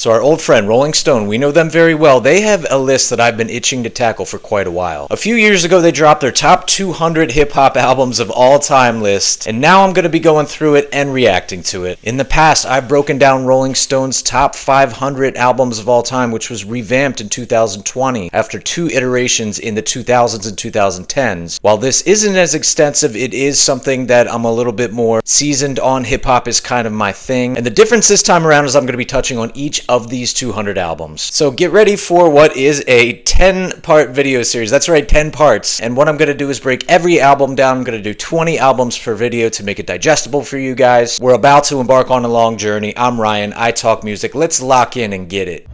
So our old friend Rolling Stone, we know them very well. They have a list that I've been itching to tackle for quite a while. A few years ago, they dropped their top 200 hip-hop albums of all time list, and now I'm going to be going through it and reacting to it. In the past, I've broken down Rolling Stone's top 500 albums of all time, which was revamped in 2020 after 2 iterations in the 2000s and 2010s. While this isn't as extensive, it is something that I'm a little bit more seasoned on. Hip-hop is kind of my thing, and the difference this time around is I'm going to be touching on each of these 200 albums. So get ready for what is a 10-part video series. That's right, 10 parts. And what I'm going to do is break every album down. I'm going to do 20 albums per video to make it digestible for you guys. We're about to embark on a long journey. I'm Ryan. I talk music. Let's lock in and get it.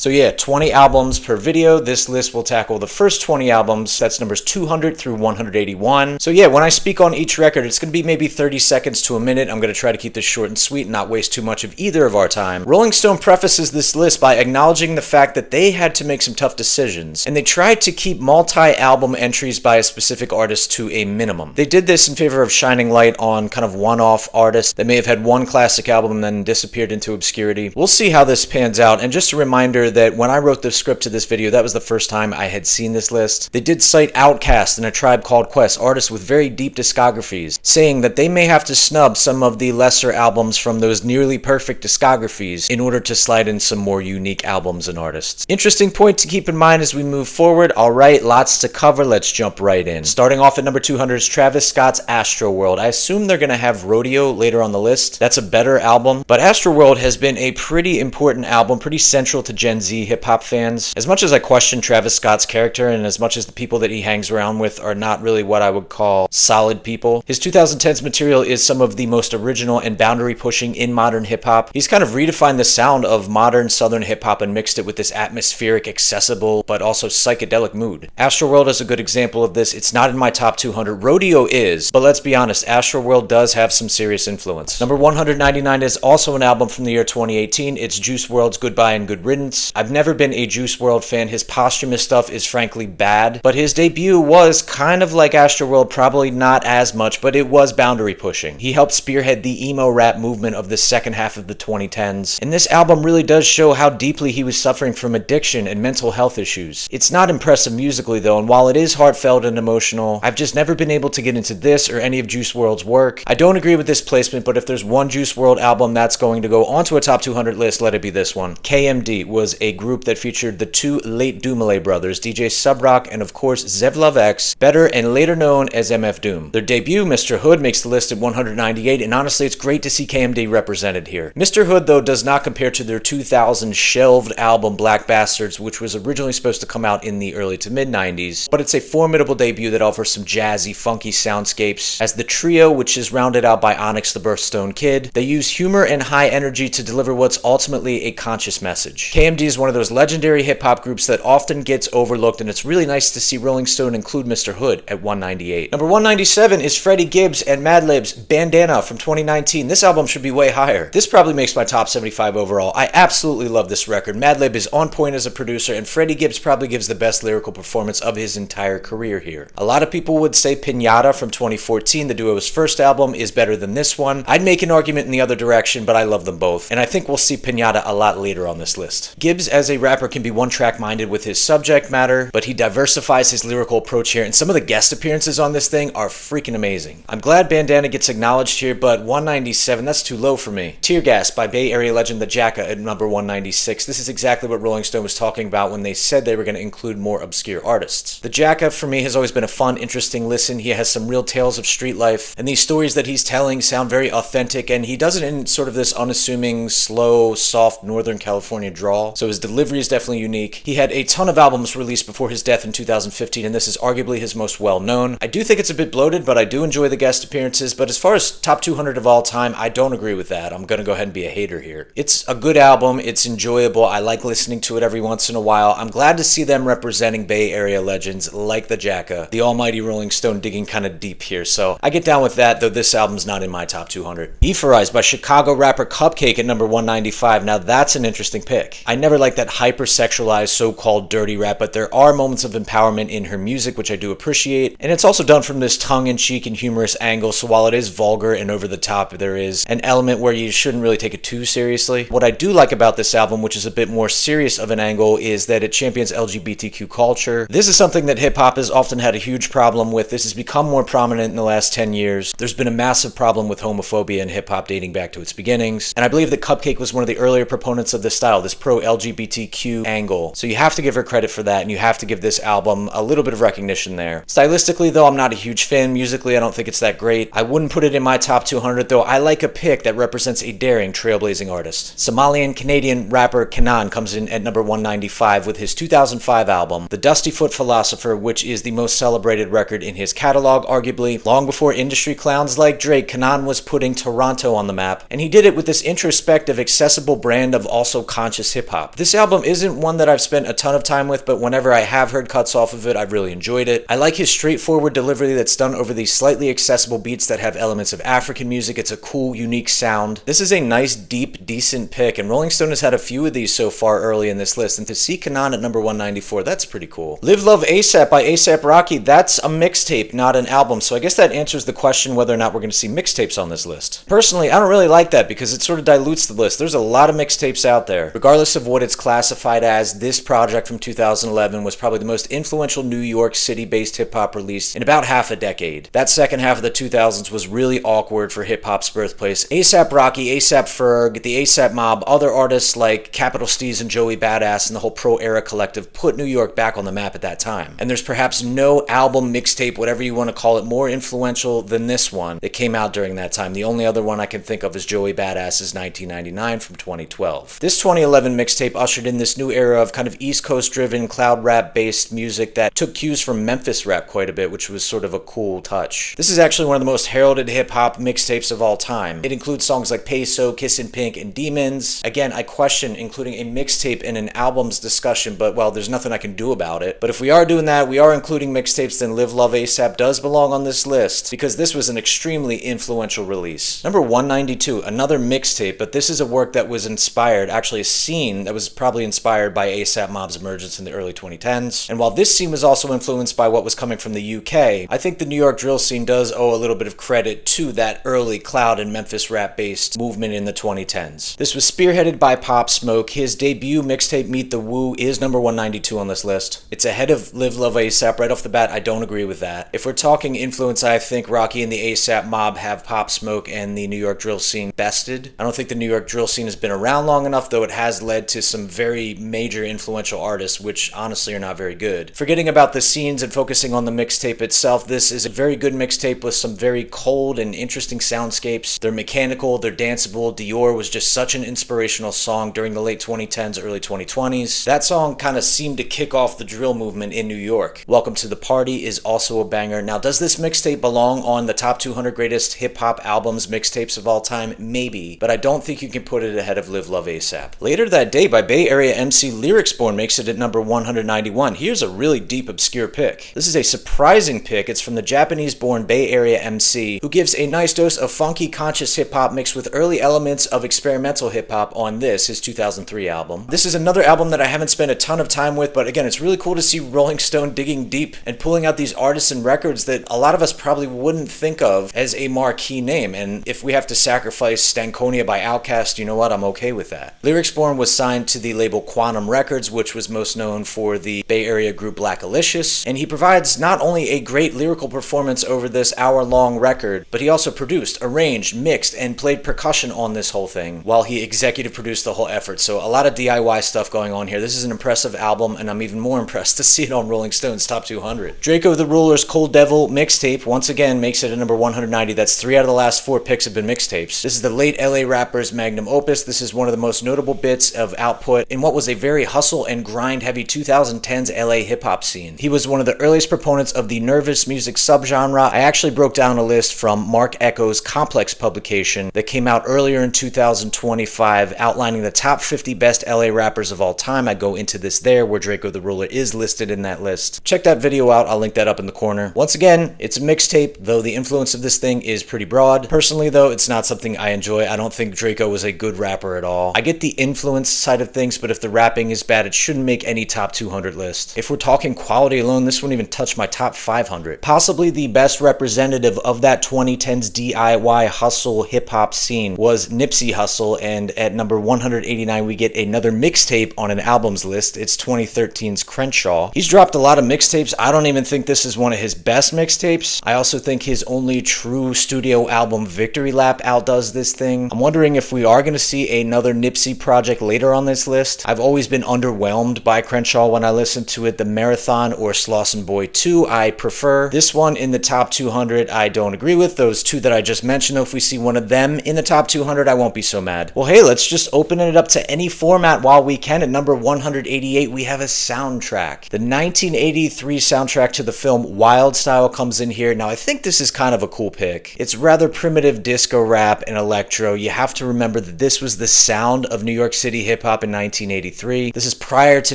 So yeah, 20 albums per video. This list will tackle the first 20 albums. That's numbers 200 through 181. So yeah, when I speak on each record, it's going to be maybe 30 seconds to a minute. I'm going to try to keep this short and sweet and not waste too much of either of our time. Rolling Stone prefaces this list by acknowledging the fact that they had to make some tough decisions, and they tried to keep multi-album entries by a specific artist to a minimum. They did this in favor of shining light on kind of one-off artists that may have had one classic album and then disappeared into obscurity. We'll see how this pans out, and just a reminder that when I wrote the script to this video, that was the first time I had seen this list. They did cite Outkast and A Tribe Called Quest, artists with very deep discographies, saying that they may have to snub some of the lesser albums from those nearly perfect discographies in order to slide in some more unique albums and artists. Interesting point to keep in mind as we move forward. Alright, lots to cover, let's jump right in. Starting off at number 200 is Travis Scott's Astroworld. I assume they're going to have Rodeo later on the list. That's a better album, but Astroworld has been a pretty important album, pretty central to Gen Z hip-hop fans. As much as I question Travis Scott's character, and as much as the people that he hangs around with are not really what I would call solid people, his 2010s material is some of the most original and boundary-pushing in modern hip-hop. He's kind of redefined the sound of modern southern hip-hop and mixed it with this atmospheric, accessible, but also psychedelic mood. Astroworld is a good example of this. It's not in my top 200. Rodeo is, but let's be honest, Astroworld does have some serious influence. Number 199 is also an album from the year 2018. It's Juice WRLD's Goodbye and Good Riddance. I've never been a Juice WRLD fan. His posthumous stuff is frankly bad, but his debut was kind of like Astroworld, probably not as much, but it was boundary pushing. He helped spearhead the emo rap movement of the second half of the 2010s, and this album really does show how deeply he was suffering from addiction and mental health issues. It's not impressive musically though, and while it is heartfelt and emotional, I've just never been able to get into this or any of Juice WRLD's work. I don't agree with this placement, but if there's one Juice WRLD album that's going to go onto a top 200 list, let it be this one. KMD was a group that featured the 2 late Doomale brothers, DJ Subrock and of course Zev Love X, better and later known as MF Doom. Their debut, Mr. Hood, makes the list at 198, and honestly it's great to see KMD represented here. Mr. Hood though does not compare to their 2000 shelved album Black Bastards, which was originally supposed to come out in the early to mid 90s, but it's a formidable debut that offers some jazzy, funky soundscapes. As the trio, which is rounded out by Onyx the Birthstone Kid, they use humor and high energy to deliver what's ultimately a conscious message. KMD is one of those legendary hip-hop groups that often gets overlooked, and it's really nice to see Rolling Stone include Mr. Hood at 198. Number 197 is Freddie Gibbs and Madlib's Bandana from 2019. This album should be way higher. This probably makes my top 75 overall. I absolutely love this record. Madlib is on point as a producer, and Freddie Gibbs probably gives the best lyrical performance of his entire career here. A lot of people would say Pinata from 2014, the duo's first album, is better than this one. I'd make an argument in the other direction, but I love them both, and I think we'll see Pinata a lot later on this list. Gibbs as a rapper can be one-track minded with his subject matter, but he diversifies his lyrical approach here, and some of the guest appearances on this thing are freaking amazing. I'm glad Bandana gets acknowledged here, but 197, that's too low for me. Tear Gas by Bay Area legend The Jacka at number 196. This is exactly what Rolling Stone was talking about when they said they were going to include more obscure artists. The Jacka for me has always been a fun, interesting listen. He has some real tales of street life, and these stories that he's telling sound very authentic, and he does it in sort of this unassuming, slow, soft Northern California drawl, so his delivery is definitely unique. He had a ton of albums released before his death in 2015, and this is arguably his most well-known. I do think it's a bit bloated, but I do enjoy the guest appearances, but as far as top 200 of all time, I don't agree with that. I'm gonna go ahead and be a hater here. It's a good album, it's enjoyable, I like listening to it every once in a while. I'm glad to see them representing Bay Area legends like the Jacka, the almighty Rolling Stone digging kind of deep here, so I get down with that, though this album's not in my top 200. Ephorized by Chicago rapper Cupcakke at number 195. Now that's an interesting pick. I never never like that hyper-sexualized so-called dirty rap, but there are moments of empowerment in her music, which I do appreciate. And it's also done from this tongue-in-cheek and humorous angle, so while it is vulgar and over the top, there is an element where you shouldn't really take it too seriously. What I do like about this album, which is a bit more serious of an angle, is that it champions LGBTQ culture. This is something that hip-hop has often had a huge problem with. This has become more prominent in the last 10 years. There's been a massive problem with homophobia in hip-hop dating back to its beginnings, and I believe that Cupcakke was one of the earlier proponents of this style, this pro-LGBTQ angle. So you have to give her credit for that, and you have to give this album a little bit of recognition there. Stylistically, though, I'm not a huge fan. Musically, I don't think it's that great. I wouldn't put it in my top 200, though. I like a pick that represents a daring, trailblazing artist. Somalian-Canadian rapper Kanan comes in at number 195 with his 2005 album, The Dusty Foot Philosopher, which is the most celebrated record in his catalog, arguably. Long before industry clowns like Drake, Kanan was putting Toronto on the map, and he did it with this introspective, accessible brand of also conscious hip-hop. This album isn't one that I've spent a ton of time with, but whenever I have heard cuts off of it, I've really enjoyed it. I like his straightforward delivery that's done over these slightly accessible beats that have elements of African music. It's a cool, unique sound. This is a nice, deep, decent pick, and Rolling Stone has had a few of these so far early in this list, and to see Kanan at number 194, that's pretty cool. Live Love ASAP by A$AP Rocky, that's a mixtape, not an album, so I guess that answers the question whether or not we're going to see mixtapes on this list. Personally, I don't really like that because it sort of dilutes the list. There's a lot of mixtapes out there. Regardless of what it's classified as, this project from 2011 was probably the most influential New York City-based hip-hop release in about half a decade. That second half of the 2000s was really awkward for hip-hop's birthplace. A$AP Rocky, A$AP Ferg, the A$AP Mob, other artists like Capital Steez and Joey Badass and the whole Pro-Era collective put New York back on the map at that time. And there's perhaps no album, mixtape, whatever you want to call it, more influential than this one that came out during that time. The only other one I can think of is Joey Badass's 1999 from 2012. This 2011 mixtape ushered in this new era of kind of East Coast driven cloud rap based music that took cues from Memphis rap quite a bit, which was sort of a cool touch. This is actually one of the most heralded hip hop mixtapes of all time. It includes songs like Peso, Kissin' Pink, and Demons. Again, I question including a mixtape in an album's discussion, but well, there's nothing I can do about it. But if we are doing that, we are including mixtapes, then Live Love ASAP does belong on this list because this was an extremely influential release. Number 192, another mixtape, but this is a work that was inspired, actually a scene that was probably inspired by A$AP Mob's emergence in the early 2010s. And while this scene was also influenced by what was coming from the UK, I think the New York drill scene does owe a little bit of credit to that early cloud and Memphis rap-based movement in the 2010s. This was spearheaded by Pop Smoke. His debut mixtape, Meet the Woo, is number 192 on this list. It's ahead of Live Love ASAP. Right off the bat, I don't agree with that. If we're talking influence, I think Rocky and the A$AP Mob have Pop Smoke and the New York drill scene bested. I don't think the New York drill scene has been around long enough, though it has led to some very major influential artists, which honestly are not very good. Forgetting about the scenes and focusing on the mixtape itself, this is a very good mixtape with some very cold and interesting soundscapes. They're mechanical, they're danceable. Dior was just such an inspirational song during the late 2010s, early 2020s. That song kind of seemed to kick off the drill movement in New York. Welcome to the Party is also a banger. Now, does this mixtape belong on the top 200 greatest hip-hop albums, mixtapes of all time? Maybe, but I don't think you can put it ahead of Live Love ASAP. Later that day, by Bay Area MC Lyricsborn makes it at number 191. Here's a really deep, obscure pick. This is a surprising pick. It's from the Japanese-born Bay Area MC, who gives a nice dose of funky, conscious hip-hop mixed with early elements of experimental hip-hop on this, his 2003 album. This is another album that I haven't spent a ton of time with, but again, it's really cool to see Rolling Stone digging deep and pulling out these artists and records that a lot of us probably wouldn't think of as a marquee name. And if we have to sacrifice Stankonia by Outkast, you know what? I'm okay with that. Lyricsborn was signed to the label Quantum Records, which was most known for the Bay Area group Black Alicious, and he provides not only a great lyrical performance over this hour-long record, but he also produced, arranged, mixed, and played percussion on this whole thing, while he executive produced the whole effort. So a lot of DIY stuff going on here. This is an impressive album, and I'm even more impressed to see it on Rolling Stone's Top 200. Draco the Ruler's Cold Devil mixtape, once again, makes it at number 190. That's 3 out of the last 4 picks have been mixtapes. This is the late LA rapper's magnum opus. This is one of the most notable bits of output in what was a very hustle and grind heavy 2010s LA hip-hop scene. He was one of the earliest proponents of the nervous music subgenre. I actually broke down a list from Mark Echo's Complex publication that came out earlier in 2025 outlining the top 50 best LA rappers of all time. I go into this there, where Draco the Ruler is listed in that list. Check that video out. I'll link that up in the corner. Once again, it's a mixtape, though the influence of this thing is pretty broad. Personally, though, it's not something I enjoy. I don't think Draco was a good rapper at all. I get the influence side side of things, but if the rapping is bad, it shouldn't make any top 200 list. If we're talking quality alone, this wouldn't even touch my top 500. Possibly the best representative of that 2010s DIY hustle hip-hop scene was Nipsey Hussle, and at number 189 we get another mixtape on an albums list. It's 2013's Crenshaw. He's dropped a lot of mixtapes. I don't even think this is one of his best mixtapes. I also think his only true studio album, Victory Lap, outdoes this thing. I'm wondering if we are going to see another Nipsey project later on this list. I've always been underwhelmed by Crenshaw when I listen to it. The Marathon or Slauson Boy 2 I prefer. This one in the top 200 I don't agree with. Those two that I just mentioned, though, if we see one of them in the top 200, I won't be so mad. Well, hey, let's just open it up to any format while we can. At number 188, we have a soundtrack. The 1983 soundtrack to the film Wild Style comes in here. Now, I think this is kind of a cool pick. It's rather primitive disco rap and electro. You have to remember that this was the sound of New York City hip-hop in 1983. This is prior to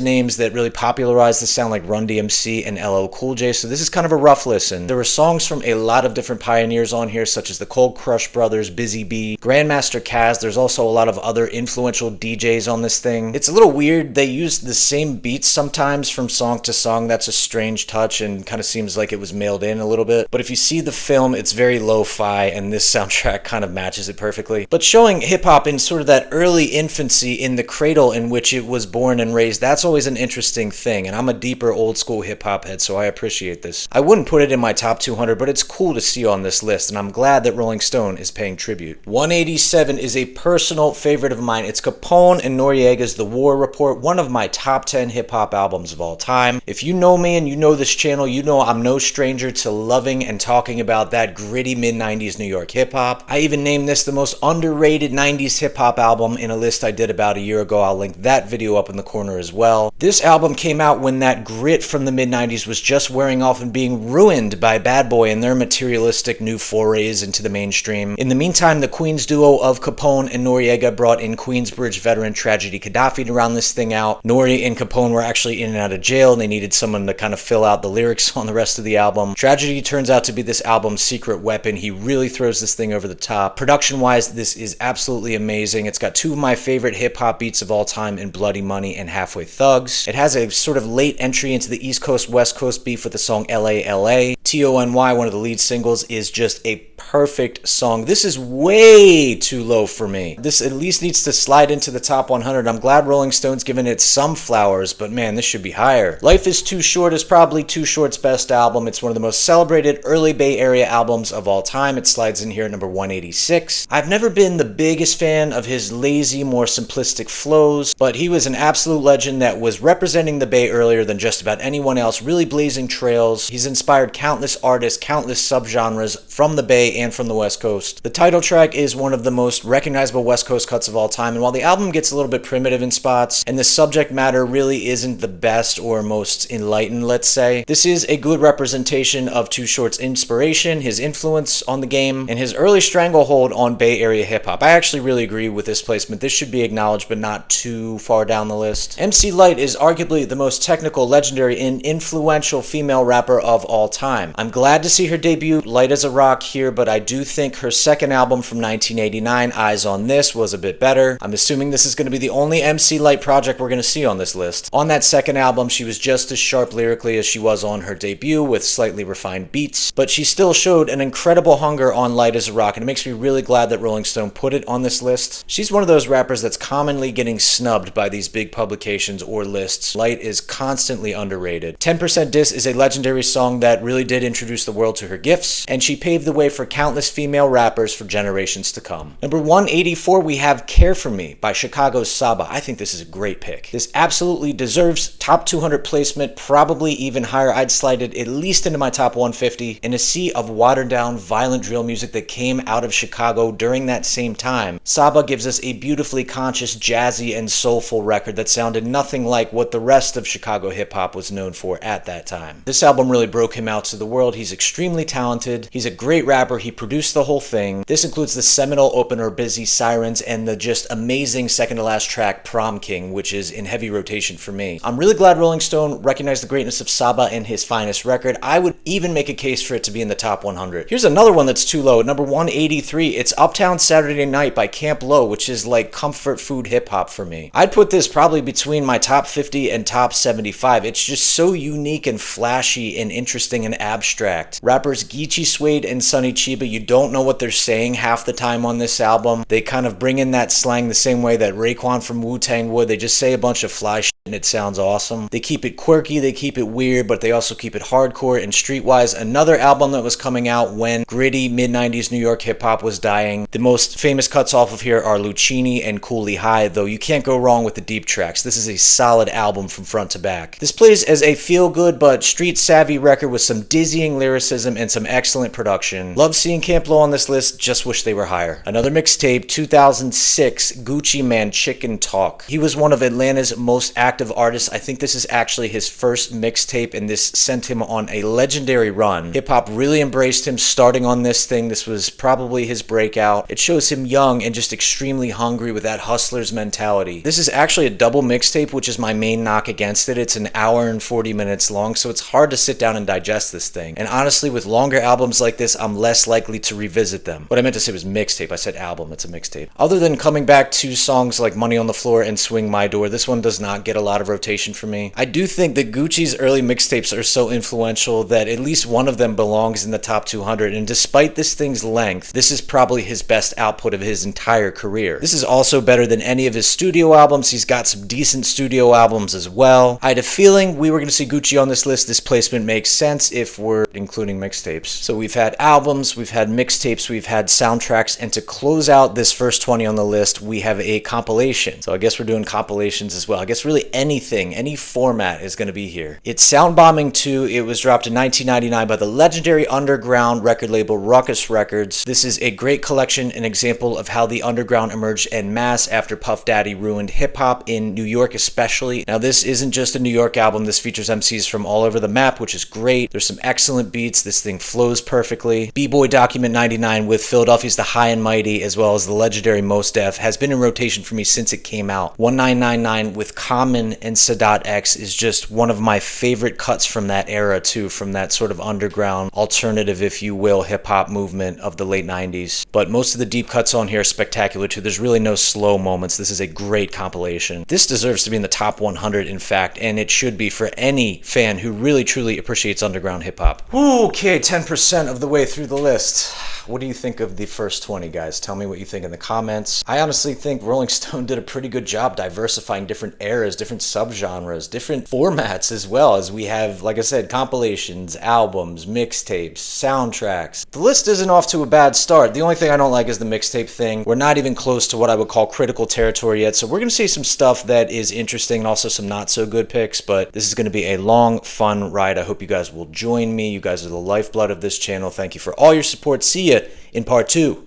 names that really popularized the sound like Run DMC and LL Cool J, so this is kind of a rough listen. There were songs from a lot of different pioneers on here, such as the Cold Crush Brothers, Busy Bee, Grandmaster Caz. There's also a lot of other influential DJs on this thing. It's a little weird. They use the same beats sometimes from song to song. That's a strange touch and kind of seems like it was mailed in a little bit. But if you see the film, it's very lo-fi, and this soundtrack kind of matches it perfectly. But showing hip-hop in sort of that early infancy, in the cradle in which it was born and raised, that's always an interesting thing, and I'm a deeper old school hip-hop head, so I appreciate this. I wouldn't put it in my top 200, but it's cool to see on this list, and I'm glad that Rolling Stone is paying tribute. 187 is a personal favorite of mine. It's Capone-n-Noreaga's The War Report, one of my top 10 hip-hop albums of all time. If you know me and you know this channel, you know I'm no stranger to loving and talking about that gritty mid-90s New York hip-hop. I even named this the most underrated 90s hip-hop album in a list I did about a year ago. I'll link that video up in the corner as well. This album came out when that grit from the mid-90s was just wearing off and being ruined by Bad Boy and their materialistic new forays into the mainstream. In the meantime, the Queens duo of Capone and Noreaga brought in Queensbridge veteran Tragedy Gaddafi to round this thing out. Nori and Capone were actually in and out of jail, and they needed someone to kind of fill out the lyrics on the rest of the album. Tragedy turns out to be this album's secret weapon. He really throws this thing over the top. Production-wise, this is absolutely amazing. It's got two of my favorite hip-hop beats of all time in Bloody Money and Halfway Thugs. It has a sort of late entry into the East Coast West Coast beef with the song LA. T-O-N-Y, one of the lead singles, is just a perfect song. This is way too low for me. This at least needs to slide into the top 100. I'm glad Rolling Stone's given it some flowers, but man, this should be higher. Life is Too Short is probably Too Short's best album. It's one of the most celebrated early Bay Area albums of all time. It slides in here at number 186. I've never been the biggest fan of his lazy, more simplistic flows, but he was an absolute legend that was representing the Bay earlier than just about anyone else, really blazing trails. He's inspired countless artists, countless subgenres from the Bay and from the West Coast. The title track is one of the most recognizable West Coast cuts of all time, and while the album gets a little bit primitive in spots, and the subject matter really isn't the best or most enlightened, let's say, this is a good representation of Too Short's inspiration, his influence on the game, and his early stranglehold on Bay Area hip-hop. I actually really agree with this placement. This should be acknowledged, but not too far down the list. MC Lyte is arguably the most technical, legendary, and influential female rapper of all time. I'm glad to see her debut Light as a Rock here, but I do think her second album from 1989, Eyes on This, was a bit better. I'm assuming this is going to be the only MC Lyte project we're going to see on this list. On that second album, she was just as sharp lyrically as she was on her debut, with slightly refined beats, but she still showed an incredible hunger on Light as a Rock, and it makes me really glad that Rolling Stone put it on this list. She's one of those rappers that's commonly getting snubbed by these big publications or lists. Lyte is constantly underrated. 10% Diss is a legendary song that really did introduce the world to her gifts, and she paved the way for countless female rappers for generations to come. Number 184, we have Care For Me by Chicago's Saba. I think this is a great pick. This absolutely deserves top 200 placement, probably even higher. I'd slide it at least into my top 150. In a sea of watered down, violent drill music that came out of Chicago during that same time, Saba gives us a beautifully conscious, jazzy, and soulful record that sounded nothing like what the rest of Chicago hip-hop was known for at that time. This album really broke him out to the world. He's extremely talented. He's a great rapper. He produced the whole thing. This includes the seminal opener Busy Sirens and the just amazing second to last track Prom King, which is in heavy rotation for me. I'm really glad Rolling Stone recognized the greatness of Saba in his finest record. I would even make a case for it to be in the top 100. Here's another one that's too low. At number 183, it's Uptown Saturday Night by Camp Lo, which is like comfort food hip hop for me. I'd put this probably between my top 50 and top 75. It's just so unique and flashy and interesting and abstract. Rappers Geechee Suede and Sonny Chiba, you don't know what they're saying half the time on this album. They kind of bring in that slang the same way that Raekwon from Wu-Tang would. They just say a bunch of fly shit and it sounds awesome. They keep it quirky, they keep it weird, but they also keep it hardcore and streetwise. Another album that was coming out when gritty mid-90s New York hip-hop was dying. The most famous cuts off of here are Lucchini and Cooley High, though you can't go wrong with the deep tracks. This is a solid album from front to back. This plays as a feel-good but street-savvy record with some dizzying lyricism and some excellent production. Love seeing Camp Lo on this list, just wish they were higher. Another mixtape, 2006, Gucci Man Chicken Talk. He was one of Atlanta's most active artists. I think this is actually his first mixtape, and this sent him on a legendary run. Hip-hop really embraced him starting on this thing. This was probably his breakout. It shows him young and just extremely hungry with that hustler's mentality. This is actually a double mixtape, which is my main knock against it. It's an hour and 40 minutes long, so it's hard to sit down and digest this thing. And honestly, with longer albums like this, I'm less likely to revisit them. What I meant to say was mixtape. I said album. It's a mixtape. Other than coming back to songs like Money on the Floor and Swing My Door, this one does not get a lot of rotation for me. I do think that Gucci's early mixtapes are so influential that at least one of them belongs in the top 200, and despite this thing's length, this is probably his best output of his entire career. This is also better than any of his studio albums. He's got some decent studio albums as well. I had a feeling we were going to see Gucci on this list. This placement makes sense if we're including mixtapes. So we've had albums, we've had mixtapes, we've had soundtracks, and to close out this first 20 on the list, we have a compilation. So I guess we're doing compilations as well. I guess really anything, any format is going to be here. It's Sound Bombing 2. It was dropped in 1999 by the legendary underground record label Ruckus Records. This is a great collection, an example of how the underground emerged en masse after Puff Daddy ruined hip-hop in New York especially. Now this isn't just a New York album. This features MCs from all over the map, which is great. There's some excellent beats. This thing flows perfectly. B-Boy Document 99 with Philadelphia's The High and Mighty as well as the legendary Mos Def has been in rotation for me since it came out. 1999 with Common and Sadat X is just one of my favorite cuts from that era too, from that sort of underground alternative, if you will, hip-hop movement of the late 90s. But most of the deep cuts on here are spectacular too. There's really no slow moments. This is a great compilation. This deserves to be in the top 100 in fact, and it should be for any fan who really truly appreciates underground hip-hop. Okay, 10% of the way through the list. What do you think of the first 20, guys? Tell me what you think in the comments. I honestly think Rolling Stone did a pretty good job diversifying different eras, different subgenres, different formats as well, as we have, like I said, compilations, albums, mixtapes, soundtracks. The list isn't off to a bad start. The only thing I don't like is the mixtape thing. We're not even close to what I would call critical territory yet, so we're going to see some stuff that is interesting and also some not so good picks, but this is going to be a long, fun ride. I hope you guys will join me. You guys are the lifeblood of this channel. Thank you for all your support. See ya in part 2.